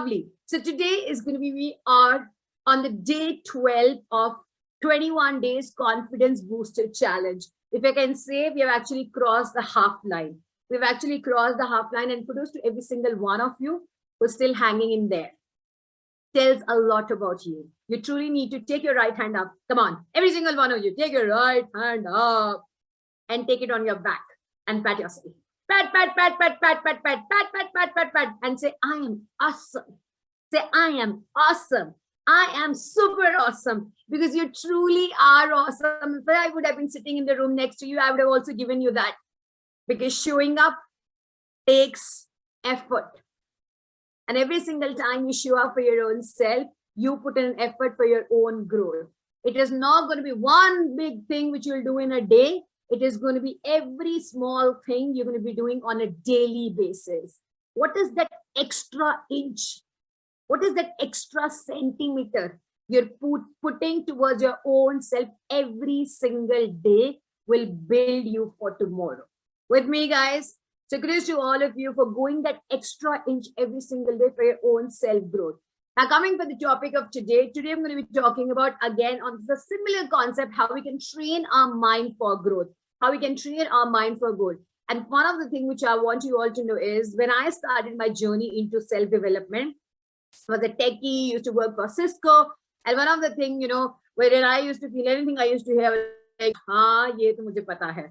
Lovely. So today is going to be, we are on the day 12 of 21 days confidence booster challenge. If I can say, we have actually crossed the half line. We've actually crossed the half line, and kudos to every single one of you who's still hanging in there. Tells a lot about you. You truly need to take your right hand up. Come on, every single one of you, take your right hand up and take it on your back and pat yourself. Pat, pat, pat, pat, pat, pat, pat, pat, pat, pat, pat, pat, and say, I am awesome. Say, I am awesome. I am super awesome, because you truly are awesome. If I would have been sitting in the room next to you, I would have also given you that, because showing up takes effort. And every single time you show up for your own self, you put in an effort for your own growth. It is not going to be one big thing which you'll do in a day. It is going to be every small thing you're going to be doing on a daily basis. What is that extra inch? What is that extra centimeter you're putting towards your own self every single day will build you for tomorrow. With me, guys. So kudos to all of you for going that extra inch every single day for your own self-growth. Now, coming for the topic of today, I'm going to be talking about, again, on the similar concept, how we can train our mind for growth, how we can train our mind for good. And one of the things which I want you all to know is, when I started my journey into self-development, I was a techie, used to work for Cisco. And one of the things, you know, wherein I used to feel anything, I used to hear like, ye to mujhe pata hai.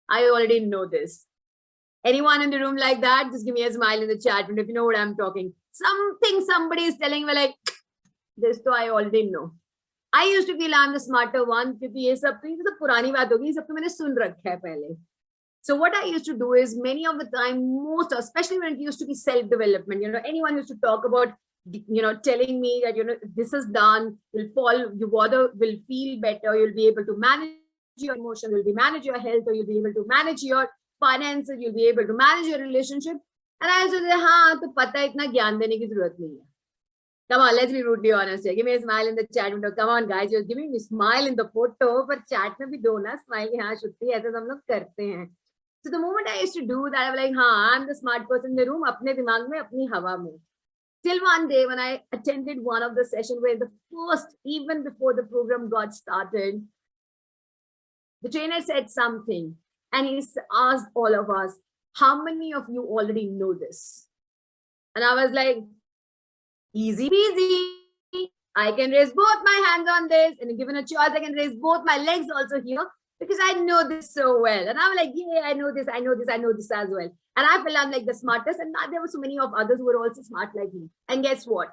I already know this. Anyone in the room like that? Just give me a smile in the chat. And if you know what I'm talking, something somebody is telling me like, this to I already know. I used to feel I'm the smarter one, because ye sab to purani baat hogi, sab to maine sun rakha hai pehle. So what I used to do is, many of the time, most, especially when it used to be self-development, you know, anyone used to talk about, you know, telling me that, you know, this is done, will feel better, you'll be able to manage your emotion, you'll be manage your health, or you'll be able to manage your finances, you'll be able to manage your relationship. And I used to say, हाँ, तो पता है, इतना ज्ञान देने की जरूरत नहीं है. Come on, let's be brutally honest here. Give me a smile in the chat window. Come on, guys, you're giving me smile in the photo, but chat में भी दो ना smile. हाँ, Shruti, ऐसा हम लोग करते हैं. So the moment I used to do that, I was like, हाँ, I'm the smart person in the room, अपने दिमाग में, अपनी हवा में. Till one day when I attended one of the sessions where the first, even before the program got started, the trainer said something, and he asked all of us, how many of you already know this? And I was like, easy peasy. I can raise both my hands on this, and given a choice, I can raise both my legs also here, because I know this so well. And I'm like, yeah, I know this, I know this, I know this as well. And I feel I'm like the smartest, and now there were so many of others who were also smart like me. And guess what?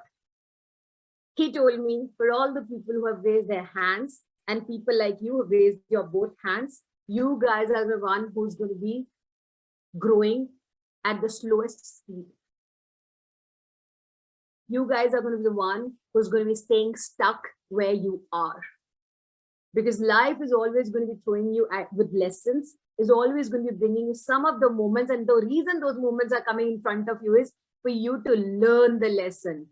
He told me, for all the people who have raised their hands, and people like you who raised your both hands, you guys are the one who's going to be growing at the slowest speed. You guys are going to be the one who's going to be staying stuck where you are. Because life is always going to be throwing you with lessons, is always going to be bringing you some of the moments. And the reason those moments are coming in front of you is for you to learn the lesson.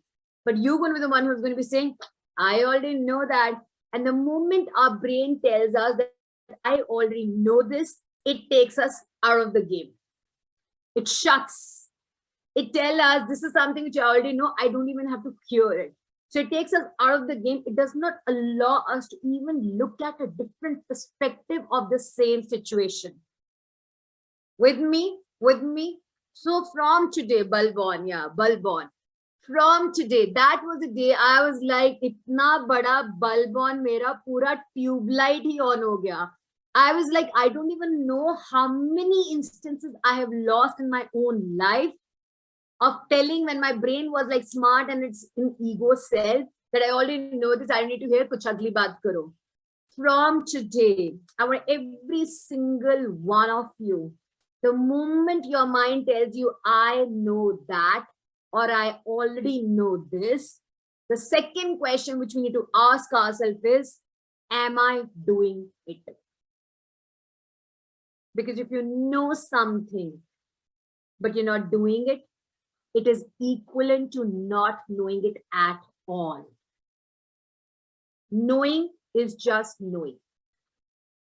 But you're going to be the one who's going to be saying, I already know that. And the moment our brain tells us that I already know this, it takes us out of the game. It shuts. It tells us this is something which I already know. I don't even have to cure it. So it takes us out of the game. It does not allow us to even look at a different perspective of the same situation. With me? So from today, Balbon. From today, that was the day I was like, itna bada Balbon, mera pura tube light hi on ho gaya. I was like, I don't even know how many instances I have lost in my own life of telling, when my brain was like smart and it's in ego self, that I already know this, I need to hear kuch agli baat karo. From today, I want every single one of you, the moment your mind tells you, I know that, or I already know this, the second question which we need to ask ourselves is, am I doing it? Because if you know something, but you're not doing it, it is equivalent to not knowing it at all. Knowing is just knowing.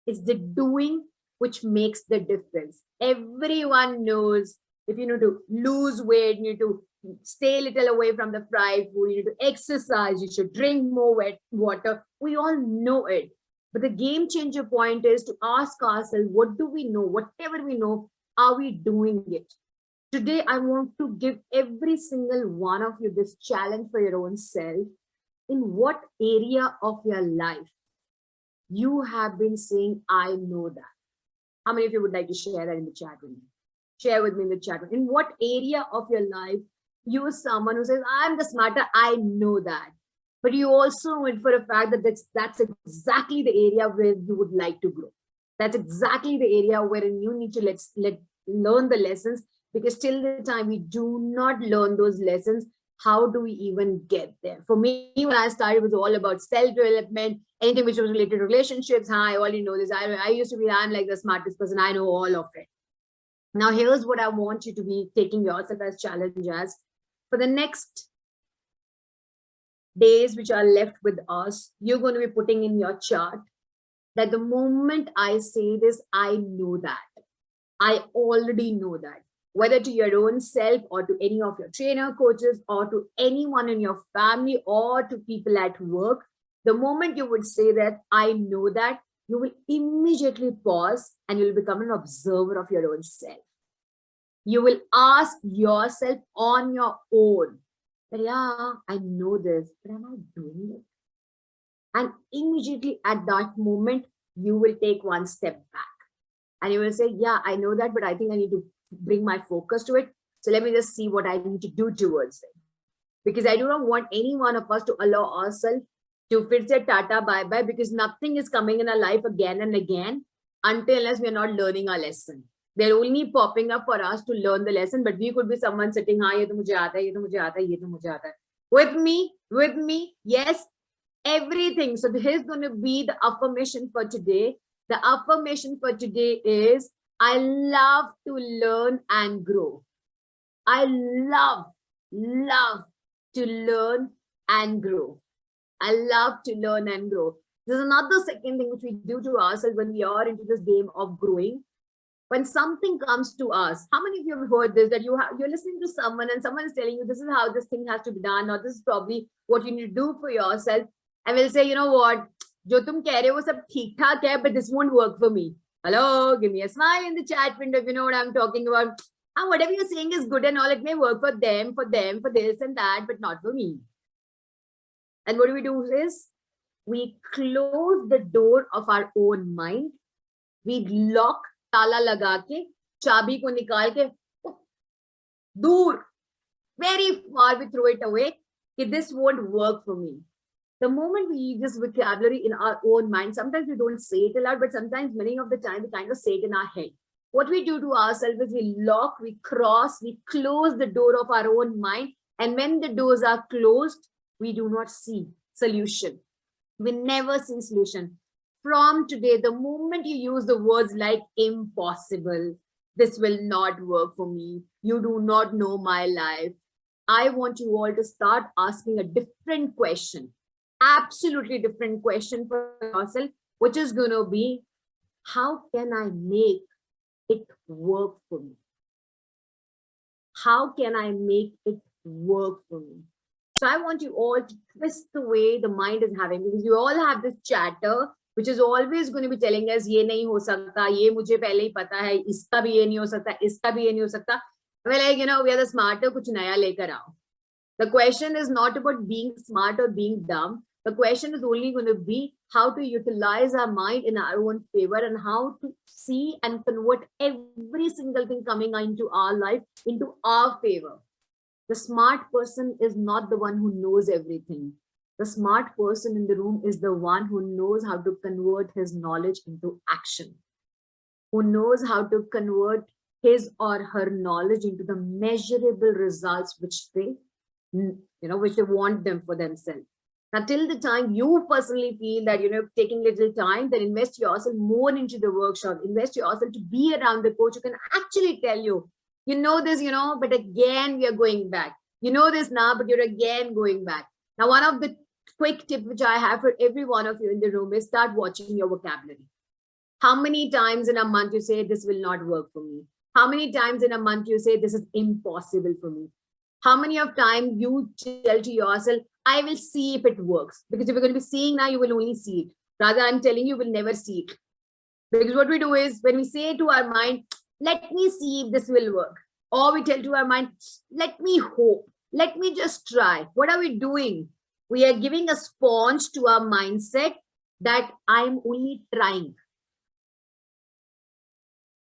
It's the doing which makes the difference. Everyone knows if you need to lose weight, you need to stay a little away from the fried food, you need to exercise, you should drink more wet water. We all know it. But the game changer point is to ask ourselves, what do we know? Whatever we know, are we doing it? Today, I want to give every single one of you this challenge for your own self. In what area of your life you have been saying, I know that? How many of you would like to share that in the chat with me? Share with me in the chat. In what area of your life you are someone who says, I'm the smarter, I know that. But you also know it for a fact that that's exactly the area where you would like to grow. That's exactly the area wherein you need to learn the lessons, because till the time we do not learn those lessons, how do we even get there? For me, when I started, it was all about self-development, anything which was related to relationships. I already know this. I used to be, I'm like the smartest person. I know all of it. Now, here's what I want you to be taking yourself as challenge as. For the next days which are left with us, you're going to be putting in your chart that the moment I say this, I know that. I already know that. Whether to your own self or to any of your trainer coaches or to anyone in your family or to people at work, the moment you would say that, I know that, you will immediately pause and you'll become an observer of your own self. You will ask yourself on your own that, yeah, I know this, but am I doing it? And immediately at that moment, you will take one step back and you will say, yeah, I know that, but I think I need to bring my focus to it. So let me just see what I need to do towards it. Because I do not want any one of us to allow ourselves to fit say tata bye-bye, because nothing is coming in our life again and again unless we are not learning our lesson. They're only popping up for us to learn the lesson, but we could be someone sitting, ye to mujhe aata hai, ye to mujhe aata hai, ye to mujhe aata hai. With me, yes, everything. So here's going to be the affirmation for today. The affirmation for today is, I love to learn and grow. I love to learn and grow. I love to learn and grow. There's another second thing which we do to ourselves when we are into this game of growing. When something comes to us, how many of you have heard this, that you're listening to someone and someone is telling you this is how this thing has to be done, or this is probably what you need to do for yourself, and we'll say, you know what, jo tum keh rahe ho sab theek thaak hai, but this won't work for me. Hello, give me a smile in the chat window if you know what I'm talking about. And whatever you're saying is good and all, it may work for them, for this and that, but not for me. And what do we do is, we close the door of our own mind. We lock, ताला लगा के, चाबी को निकाल के दूर, very far, we throw it away. This won't work for me. The moment we use this vocabulary in our own mind, sometimes we don't say it aloud, but sometimes many of the time we kind of say it in our head. What we do to ourselves is we lock, we cross, we close the door of our own mind. And when the doors are closed, we do not see solution. We never see solution. From today, the moment you use the words like impossible, this will not work for me, you do not know my life, I want you all to start asking a different question, absolutely different question for yourself, which is going to be, how can I make it work for me? How can I make it work for me? So I want you all to twist the way the mind is having, because you all have this chatter which is always going to be telling us, ye nahi ho sakta, ye mujhe pehle hi pata hai, iska bhi ye nahi ho sakta, iska bhi ye nahi ho sakta. We're like, you know, we are the smarter, kuch naya lekar aao. The question is not about being smart or being dumb. The question is only going to be how to utilize our mind in our own favor and how to see and convert every single thing coming into our life into our favor. The smart person is not the one who knows everything. The smart person in the room is the one who knows how to convert his knowledge into action, who knows how to convert his or her knowledge into the measurable results which they, which they want them for themselves. Now, till the time you personally feel that, taking little time, then invest yourself more into the workshop, invest yourself to be around the coach who can actually tell you, you know this, but again, we are going back. You know this now, but you're again going back. Now, one of the quick tip which I have for every one of you in the room is start watching your vocabulary. How many times in a month you say, this will not work for me? How many times in a month you say, this is impossible for me? How many of time you tell to yourself, I will see if it works? Because if you're going to be seeing now, you will only see it. Rather, I'm telling you, will never see it. Because what we do is, when we say to our mind, let me see if this will work. Or we tell to our mind, let me hope. Let me just try. What are we doing? We are giving a sponge to our mindset that I'm only trying.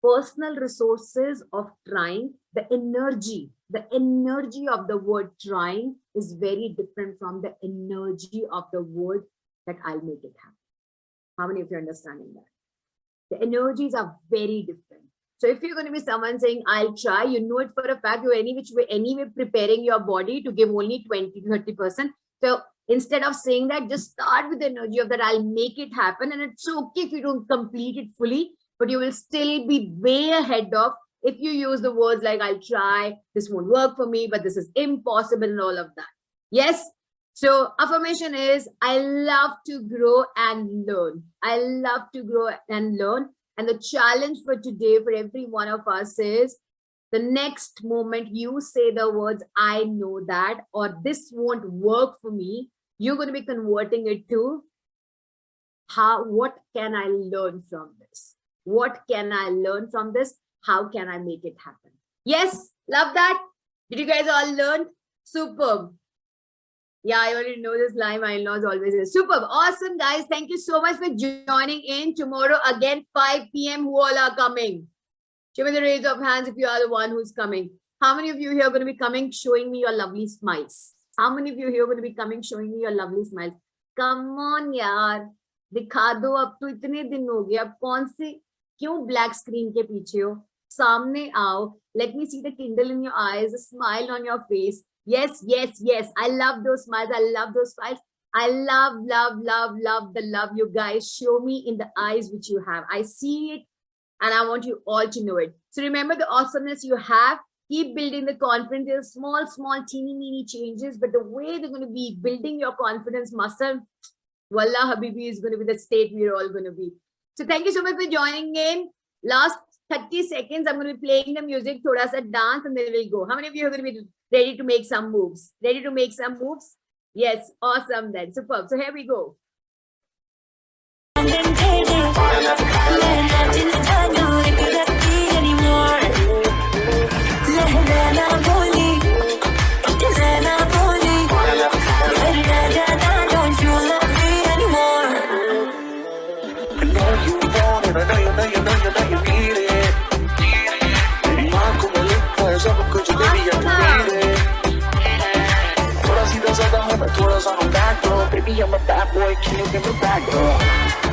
Personal resources of trying, the energy of the word trying is very different from the energy of the word that I'll make it happen. How many of you are understanding that? The energies are very different. So if you're going to be someone saying, I'll try, you know it for a fact, you're anyway preparing your body to give only 20-30%. So instead of saying that, just start with the energy of that, I'll make it happen. And it's okay if you don't complete it fully, but you will still be way ahead of if you use the words like, I'll try, this won't work for me, but this is impossible and all of that. Yes. So affirmation is, I love to grow and learn. I love to grow and learn. And the challenge for today for every one of us is, the next moment you say the words, I know that, or this won't work for me, you're going to be converting it to, what can I learn from this? What can I learn from this? How can I make it happen? Yes, love that. Did you guys all learn? Superb. Yeah, I already know this line. My in-laws always say, superb. Awesome, guys. Thank you so much for joining in. Tomorrow again, 5 p.m. Who all are coming? Show me the raise of hands if you are the one who's coming. How many of you here are going to be coming, showing me your lovely smiles? How many of you here are going to be coming, showing me your lovely smiles? Come on, yaar. Dikha do, ab to itne din ho gaya. Ab kaun se, kyun black screen ke piche ho? Samne aao. Let me see the kindle in your eyes, a smile on your face. Yes, yes, yes. I love those smiles. I love those smiles. I love the love you guys show me in the eyes which you have. I see it and I want you all to know it. So remember the awesomeness you have. Keep building the confidence. There's small, teeny changes, but the way they're going to be building your confidence muscle, Wallah Habibi, is going to be the state we're all going to be. So thank you so much for joining in. Last 30 seconds, I'm going to be playing the music, thoda sa dance, and then we'll go. How many of you are going to be ready to make some moves? Ready to make some moves? Yes, awesome then. Superb. So here we go. Baby, I'm a bad boy, can you give me back, girl?